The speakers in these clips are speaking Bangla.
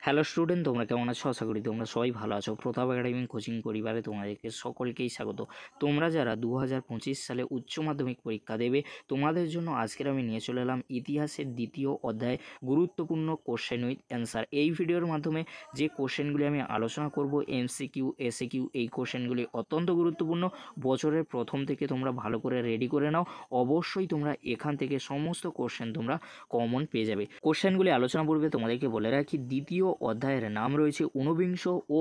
হ্যালো স্টুডেন্ট, তোমরা কেমন আছো? আশা করি তোমরা সবাই ভালো আছো। প্রতাপ একাডেমি কোচিং পরিবারে তোমাদেরকে সকলকেই স্বাগত। তোমরা যারা 2025 সালে উচ্চ মাধ্যমিক পরীক্ষা দেবে, তোমাদের জন্য আজকের আমি নিয়ে চলে এলাম ইতিহাসের দ্বিতীয় অধ্যায় গুরুত্বপূর্ণ কোশ্চেন উইথ অ্যান্সার। এই ভিডিওর মাধ্যমে যে কোশ্চেনগুলি আমি আলোচনা করব, এমসিকিউ এসএকিউ, এই কোশ্চেনগুলি অত্যন্ত গুরুত্বপূর্ণ। বছরের প্রথম থেকে তোমরা ভালো করে রেডি করে নাও। অবশ্যই তোমরা এখান থেকে সমস্ত কোশ্চেন তোমরা কমন পেয়ে যাবে। কোশ্চেনগুলি আলোচনা পূর্বে তোমাদেরকে বলে রাখি, দ্বিতীয় অধ্যায়ের নাম রয়েছে ঊনবিংশ ও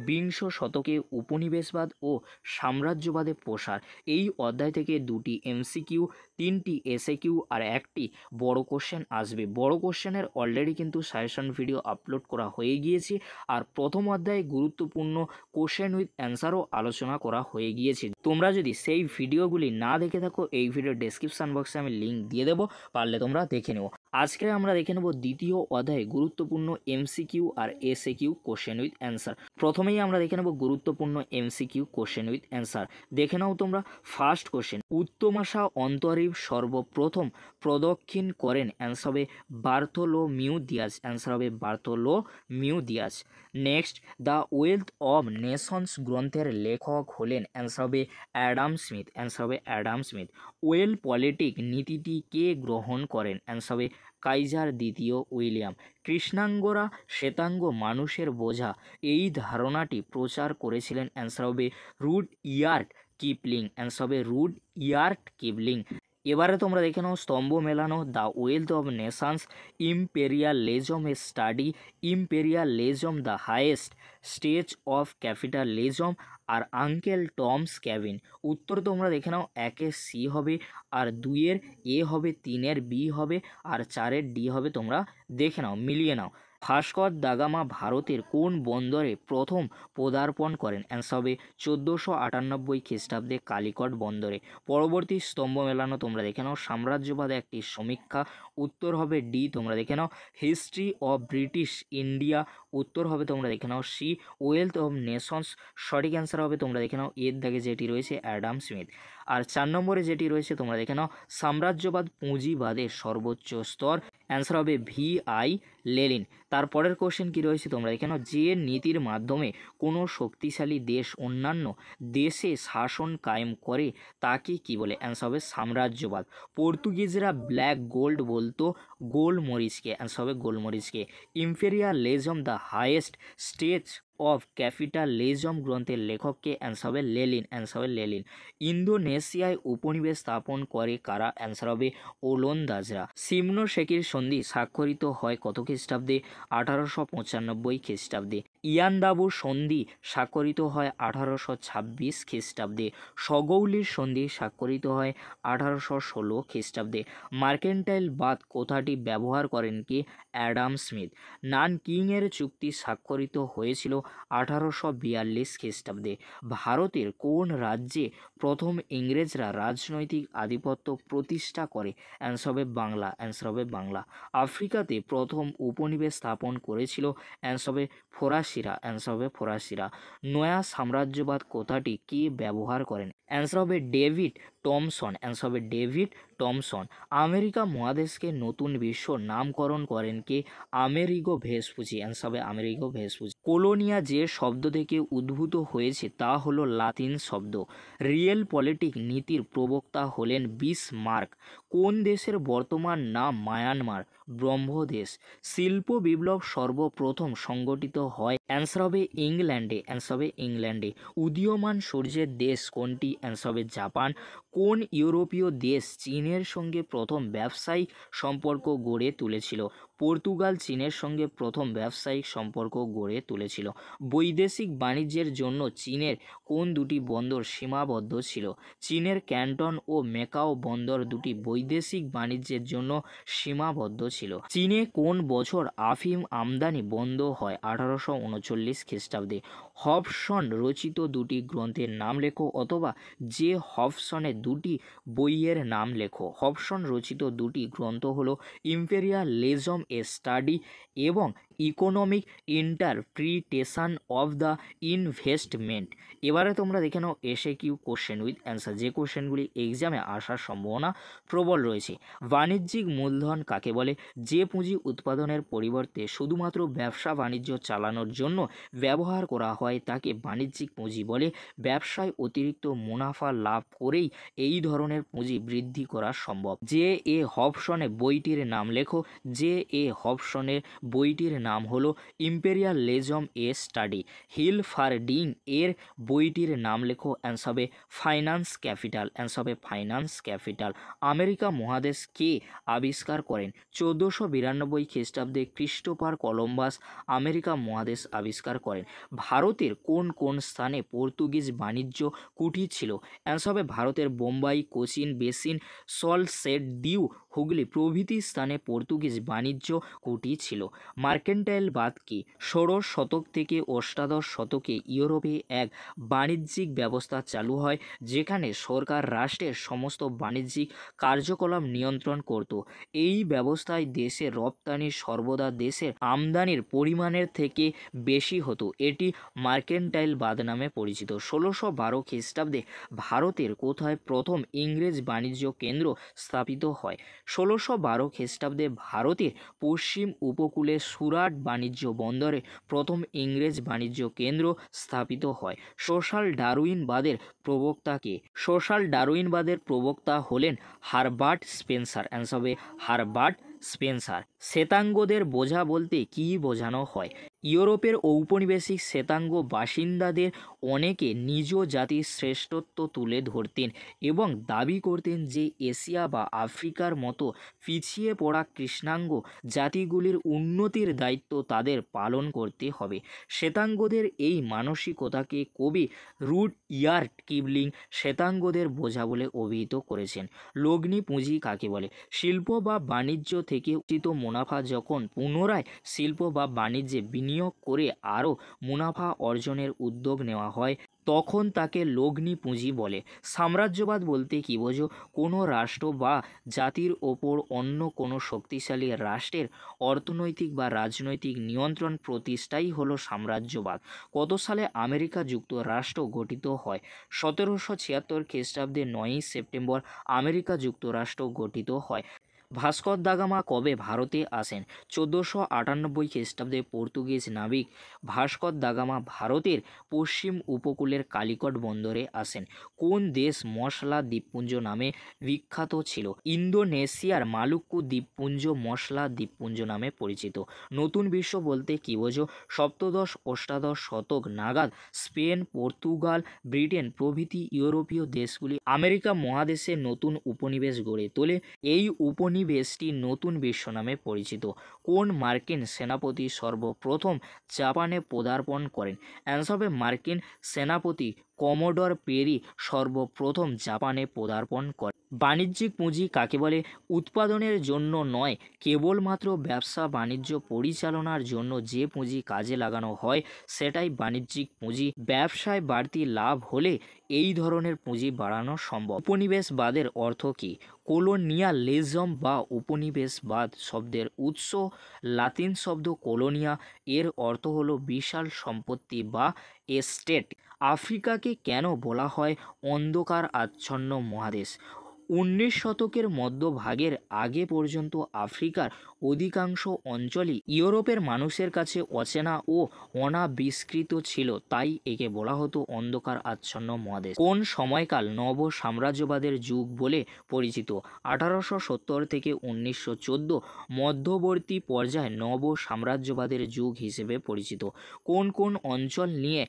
বিংশ শতকে উপনিবেশবাদ ও সাম্রাজ্যবাদের প্রসার। এই অধ্যায় থেকে দুটি এমসিকিউ, তিনটি এসএকিউ আর একটি বড় কোশ্চেন আসবে। বড় কোশ্চেনের অলরেডি কিন্তু সাজেশন ভিডিও আপলোড করা হয়ে গিয়েছে, আর প্রথম অধ্যায়ে গুরুত্বপূর্ণ কোশ্চেন উইথ অ্যান্সারও আলোচনা করা হয়ে গিয়েছে। তোমরা যদি সেই ভিডিওগুলি না দেখে থাকো, এই ভিডিও ডেসক্রিপশন বক্সে আমি লিঙ্ক দিয়ে দেবো, পারলে তোমরা দেখে নেও। আজকে আমরা দেখে নেব দ্বিতীয় অধ্যায়ে গুরুত্বপূর্ণ এমসিকিউ আর এসএকিউ কোশ্চেন উইথ অ্যান্সার। প্রথমেই আমরা দেখে নেব গুরুত্বপূর্ণ এমসিকিউ কোশ্চেন উইথ অ্যান্সার। দেখে নাও তোমরা। ফার্স্ট কোশ্চেন, উত্তমাশা অন্তরীপ সর্বপ্রথম প্রদক্ষিণ করেন? অ্যান্সার হবে বার্থোলোমিউ দিয়াজ। অ্যান্সার হবে Bartholomew Diaz. Next, the wealth of Nations গ্রন্থের লেখক হলেন? অ্যান্সার হবে অ্যাডাম স্মিথ। অ্যান্সার হবে অ্যাডাম স্মিথ। ওয়েল পলিটিক নীতিটি কে গ্রহণ করেন? অ্যান্সার হবে কাইজার দ্বিতীয় উইলিয়াম। কৃষ্ণাঙ্গরা শ্বেতাঙ্গ মানুষের বোঝা, এই ধারণাটি প্রচার করেছিলেন? অ্যান্সার হবে রুড ইয়ার্ড কিপলিং। অ্যান্সার হবে রুড ইয়ার্ড কিপলিং। এবারে তোমরা দেখে নাও স্তম্ভ মেলানো, the wealth of nations, imperialism a study, imperialism the highest stage of capitalism, আর আঙ্কেল টমস ক্যাবিন। উত্তর তোমরা দেখে নাও, একের সি হবে, আর দুইয়ের এ হবে, তিনের বি হবে, আর চারের ডি হবে। তোমরা দেখে নাও, মিলিয়ে নাও। ভাস্কর দা গামা ভারতের কোন বন্দরে প্রথম পদার্পণ করেন? অ্যান্সার হবে 1498 খ্রিস্টাব্দে কালিকট বন্দরে। পরবর্তী স্তম্ভ মেলানো, তোমরা দেখে নাও সাম্রাজ্যবাদ একটি সমীক্ষা। উত্তর হবে ডি। তোমরা দেখে নাও হিস্ট্রি অফ ব্রিটিশ ইন্ডিয়া। উত্তর হবে তোমরা দেখে নাও সি। ওয়েলথ অফ নেশনস, সঠিক অ্যান্সার হবে তোমরা দেখে নাও এর দাগে যেটি রয়েছে অ্যাডাম স্মিথ। আর 4 নম্বরে যেটি রয়েছে তোমরা দেখে নাও সাম্রাজ্যবাদ পুঁজিবাদের সর্বোচ্চ স্তর। অ্যান্সার হবে VI লেনিন। তারপরের কোশ্চেন কি রয়েছে তোমরা দেখে নাও, যে নীতির মাধ্যমে কোনো শক্তিশালী দেশ অন্যান্য দেশে শাসন কায়েম করে তাকে কি বলে? অ্যান্সার হবে সাম্রাজ্যবাদ। পর্তুগিজরা ব্ল্যাক গোল্ড বলতো গোলমরিচকে। অ্যান্সার হবে গোলমরিচকে। Imperialism the highest stage of capitalism গ্রন্থের লেখককে? অ্যান্সার হবে লেলিন। অ্যান্সার হবে লেলিন। ইন্দোনেশিয়ায় উপনিবেশ স্থাপন করে কারা? অ্যান্সার হবে ওলন্দাজরা। সিমনো শেকির সন্ধি স্বাক্ষরিত হয় কত খ্রিস্টাব্দে? 1895 খ্রিস্টাব্দে। ইয়ান্দাবু সন্ধি স্বাক্ষরিত হয় 1826 খ্রিস্টাব্দে। সগৌলির সন্ধি স্বাক্ষরিত হয় 1816 খ্রিস্টাব্দে। মার্কেন্টাইল বাদ কথাটি ব্যবহার করেন কি? Adam Smith. নানকিংয়ের চুক্তি স্বাক্ষরিত হয়েছিল 1842 খ্রিস্টাব্দে। ভারতের কোন রাজ্যে প্রথম ইংরেজরা রাজনৈতিক আধিপত্য প্রতিষ্ঠা করে? অ্যান্সার হবে বাংলা। অ্যান্সার হবে বাংলা। আফ্রিকাতে প্রথম উপনিবেশ স্থাপন করেছিল? অ্যান্সার হবে ফরাসিরা। অ্যান্সার হবে ফরাসিরা। নয়া সাম্রাজ্যবাদ কথাটি কে ব্যবহার করেন? অ্যান্সার হবে ডেভিড টমসন। অ্যান্সার হবে ডেভিড টমসন। আমেরিকা মহাদেশকে নতুন বিশ্ব নামকরণ করেন কে? Amerigo Vespucci. অ্যান্সার হবে আমেরিগো ভেসপুচি। কোলোনিয়া যে শব্দ থেকে উদ্ভূত হয়েছে তা হলো লাতিন শব্দ। রিয়েল পলিটিক নীতির প্রবক্তা হলেন বিসমার্ক। কোন দেশের বর্তমান নাম মায়ানমার? ব্রহ্মদেশ। শিল্প বিপ্লব সর্বপ্রথম সংগঠিত হয়? অ্যান্সার হবে ইংল্যান্ডে। অ্যান্সার হবে ইংল্যান্ডে। উদীয়মান সূর্যের দেশ কোনটি? অ্যান্সার হবে জাপান। কোন ইউরোপীয় দেশ চীনের সঙ্গে প্রথম ব্যবসায়িক সম্পর্ক গড়ে তুলেছিল? পর্তুগাল চীনের সঙ্গে প্রথম ব্যবসায়িক সম্পর্ক গড়ে তুলেছিল। বৈদেশিক বাণিজ্যের জন্য চীনের কোন দুটি বন্দর সীমাবদ্ধ ছিল? চীনের ক্যান্টন ও মেকাও বন্দর দুটি বৈদেশিক বাণিজ্যের জন্য সীমাবদ্ধ ছিল। চীনে কোন বছর আফিম আমদানি বন্ধ হয়? 1839 খ্রিস্টাব্দে। হবসন রচিত দুটি গ্রন্থের নাম লেখো, অথবা যে হবসনের দুটি বইয়ের নাম লেখো। হবসন রচিত দুটি গ্রন্থ হলো ইম্পেরিয়ালিজম এ স্টাডি এবং economic interpretation of the investment. এবারে তোমরা দেখে নাও এসএকিউ কোশ্চেন উইথ অ্যান্সার, যে কোশ্চেনগুলি এক্সামে আসার সম্ভাবনা প্রবল রয়েছে। বাণিজ্যিক মূলধন কাকে বলে? যে পুঁজি উৎপাদনের পরিবর্তে শুধুমাত্র ব্যবসা বাণিজ্য চালানোর জন্য ব্যবহার করা হয় তাকে বাণিজ্যিক পুঁজি বলে। ব্যবসায় অতিরিক্ত মুনাফা লাভ করেই এই ধরনের পুঁজি বৃদ্ধি করা সম্ভব। জে এ হবসনের বইটির নাম লেখো। জে এ হবসনের বইটির নাম হলো ইম্পেরিয়ালিজম এ স্টাডি। হিলফার্ডিং এর বইটির নাম লেখো। অ্যান্সার হবে ফাইন্যান্স ক্যাপিটাল। অ্যান্সার হবে ফাইন্যান্স ক্যাপিটাল। আমেরিকা মহাদেশ কে আবিষ্কার করেন? 1492 খ্রিস্টাব্দে ক্রিস্টোফার কলম্বাস আমেরিকা মহাদেশ আবিষ্কার করেন। ভারতের কোন কোন স্থানে পর্তুগিজ বাণিজ্য কুঠি ছিল? অ্যান্সার হবে ভারতের বোম্বাই, কোচিন, বেসিন, সল্টসেট, দিউ, হুগলি প্রভৃতি স্থানে পর্তুগিজ বাণিজ্য কুঠি ছিল। মার্কেন্টাইলবাদ কি? ষোড়শ শতক থেকে অষ্টাদশ শতকে ইউরোপে এক বাণিজ্যিক ব্যবস্থা চালু হয় যেখানে সরকার রাষ্ট্রের সমস্ত বাণিজ্যিক কার্যকলাপ নিয়ন্ত্রণ করত। এই ব্যবস্থায় দেশের রপ্তানি সর্বদা দেশের আমদানির পরিমাণের থেকে বেশি হতো। এটি মার্কেন্টাইলবাদ নামে পরিচিত। 1612 খ্রিস্টাব্দে ভারতের কোথায় প্রথম ইংরেজ বাণিজ্য কেন্দ্র স্থাপিত হয়? 1612 খ্রিস্টাব্দে ভারতের পশ্চিম উপকূলে সুরাট বাণিজ্য বন্দরে প্রথম ইংরেজ বাণিজ্য কেন্দ্র স্থাপিত হয়। সোশ্যাল ডারউইনবাদের প্রবক্তা কে? সোশ্যাল ডারউইনবাদের প্রবক্তা হলেন হারবার্ট স্পেন্সার। অ্যান্সার হবে হারবার্ট স্পেন্সার। শ্বেতাঙ্গদের বোঝা বলতে কী বোঝানো হয়? ইউরোপের ঔপনিবেশিক শ্বেতাঙ্গ বাসিন্দাদের অনেকে নিজ জাতির শ্রেষ্ঠত্ব তুলে ধরতেন এবং দাবি করতেন যে এশিয়া বা আফ্রিকার মতো পিছিয়ে পড়া কৃষ্ণাঙ্গ জাতিগুলির উন্নতির দায়িত্ব তাদের পালন করতে হবে। শ্বেতাঙ্গদের এই মানসিকতাকে কবি রুডইয়ার্ড কিপলিং শ্বেতাঙ্গদের বোঝা বলে অভিহিত করেছেন। লগ্নি পুঁজি কাকে বলে? শিল্প বা বাণিজ্য থেকে উচিত মুনাফা যখন পুনরায় শিল্প বা বাণিজ্যে বিনিয়োগ করে আরও মুনাফা অর্জনের উদ্যোগ নেওয়া হয় তখন তাকে লগ্নি পুঁজি বলে। সাম্রাজ্যবাদ বলতে কী বোঝো? কোনো রাষ্ট্র বা জাতির ওপর অন্য কোনো শক্তিশালী রাষ্ট্রের অর্থনৈতিক বা রাজনৈতিক নিয়ন্ত্রণ প্রতিষ্ঠাই হলো সাম্রাজ্যবাদ। কত সালে আমেরিকা যুক্তরাষ্ট্র গঠিত হয়? 1776 খ্রিস্টাব্দে 9ই সেপ্টেম্বর আমেরিকা যুক্তরাষ্ট্র গঠিত হয়। ভাস্কর দা গামা কবে ভারতে আসেন? 1498 খ্রিস্টাব্দে পর্তুগিজ নাবিক ভাস্কর দা গামা ভারতের পশ্চিম উপকূলের কালিকট বন্দরে আসেন। কোন দেশ মশলা দ্বীপপুঞ্জ নামে বিখ্যাত ছিল? ইন্দোনেশিয়ার মালুক্কু দ্বীপপুঞ্জ মশলা দ্বীপপুঞ্জ নামে পরিচিত। নতুন বিশ্ব বলতে কী বোঝো? সপ্তদশ অষ্টাদশ শতক নাগাদ স্পেন, পর্তুগাল, ব্রিটেন প্রভৃতি ইউরোপীয় দেশগুলি আমেরিকা মহাদেশে নতুন উপনিবেশ গড়ে তোলে। এই উপনিবেশটি নতুন বিশ্ব নামে পরিচিত। কোন মার্কিন সেনাপতি সর্বপ্রথম জাপানে পদার্পণ করেন? অ্যান্সার হবে মার্কিন সেনাপতি কমোডর পেরি সর্বপ্রথম জাপানে পদার্পণ করেন। বাণিজ্যিক পুঁজি কাকে বলে? উৎপাদনের জন্য নয়, কেবলমাত্র ব্যবসা বাণিজ্য পরিচালনার জন্য যে পুঁজি কাজে লাগানো হয় সেটাই বাণিজ্যিক পুঁজি। ব্যবসায় বাড়তি লাভ হলে এই ধরনের পুঁজি বাড়ানো সম্ভব। উপনিবেশবাদের অর্থ কী? কলোনিয়ালিজম বা উপনিবেশবাদ শব্দের উৎস লাতিন শব্দ কলোনিয়া, এর অর্থ হলো বিশাল সম্পত্তি বা এস্টেট। আফ্রিকাকে কেন বলা হয় অন্ধকার আচ্ছন্ন মহাদেশ? 19 শতকের মধ্যভাগের আগে পর্যন্ত আফ্রিকার অধিকাংশ অঞ্চলই ইউরোপের মানুষের কাছে অচেনা ও অনাবিষ্কৃত ছিল, তাই একে বলা হতো অন্ধকার আচ্ছন্ন মহাদেশ। কোন সময়কাল নব সাম্রাজ্যবাদের যুগ বলে পরিচিত? 1870 থেকে 1914 মধ্যবর্তী পর্যায়ে নব সাম্রাজ্যবাদের যুগ হিসেবে পরিচিত। কোন কোন অঞ্চল নিয়ে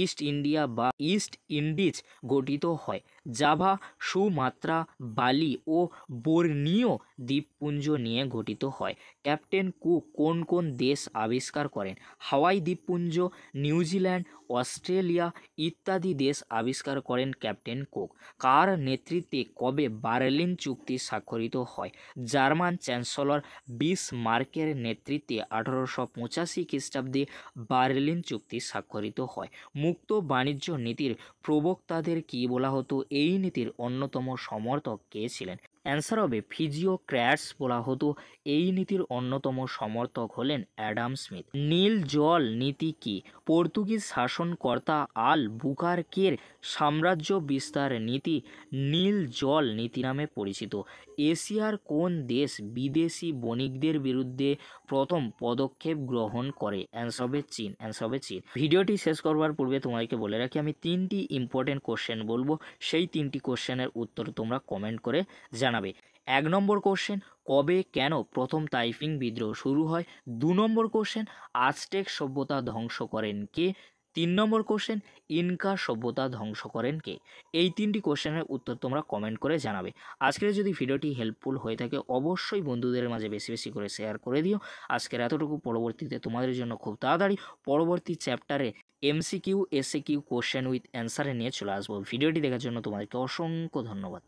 ইস্ট ইন্ডিয়া বা ইস্ট ইন্ডিজ গঠিত হয়? জাভা, সুমাত্রা, বালি ও বোর্নিও দ্বীপপুঞ্জ নিয়ে গঠিত হয়। ক্যাপ্টেন কুক কোন কোন দেশ আবিষ্কার করেন? হাওয়াই দ্বীপপুঞ্জ, নিউজিল্যান্ড, অস্ট্রেলিয়া ইত্যাদি দেশ আবিষ্কার করেন ক্যাপ্টেন কুক। কার নেতৃত্বে কবে বার্লিন চুক্তি স্বাক্ষরিত হয়? জার্মান চ্যান্সেলর বিসমার্কের নেতৃত্বে 1885 খ্রিস্টাব্দে বার্লিন চুক্তি স্বাক্ষরিত হয়। মুক্ত বাণিজ্য নীতির প্রবক্তাদের কী বলা হতো? এই নীতির অন্যতম সমর্থক কে ছিলেন? অ্যান্সার হবে ফিজিওক্র্যাটস বলা হতো। এই নীতির অন্যতম সমর্থক হলেন অ্যাডাম স্মিথ। নীল জল নীতি কি? পর্তুগিজ শাসনকর্তা আল বুকারকের সাম্রাজ্য বিস্তার নীতি নীল জল নীতি নামে পরিচিত। এশিয়ার কোন দেশ বিদেশি বণিকদের বিরুদ্ধে প্রথম পদক্ষেপ গ্রহণ করে? অ্যান্সার হবে চীন। অ্যান্সার হবে চীন। ভিডিওটি শেষ করবার পূর্বে তোমাদেরকে বলে রাখি, আমি 3টি ইম্পর্টেন্ট কোশ্চেন বলবো, সেই 3টি কোশ্চেনের উত্তর তোমরা কমেন্ট করে জানাবে। 1 নম্বর কোশ্চেন, কবে কেন প্রথম তাইপিং বিদ্রোহ শুরু হয়? 2 নম্বর কোশ্চেন, আজটেক সভ্যতা ধ্বংস করেন কে? 3 নম্বর কোশ্চেন, ইনকা সভ্যতা ধ্বংস করেন কে? এই 3টি কোশ্চেনের উত্তর তোমরা কমেন্ট করে জানাবে। আজকের যদি ভিডিওটি হেল্পফুল হয়ে থাকে অবশ্যই বন্ধুদের মাঝে বেশি বেশি করে শেয়ার করে দিও। আজকের এতটুকু, পরবর্তীতে তোমাদের জন্য খুব তাড়াতাড়ি পরবর্তী চ্যাপ্টারে MCQ SAQ কোশ্চেন উইথ অ্যান্সারে নিয়ে চলে আসবো। ভিডিওটি দেখার জন্য তোমাদেরকে অসংখ্য ধন্যবাদ।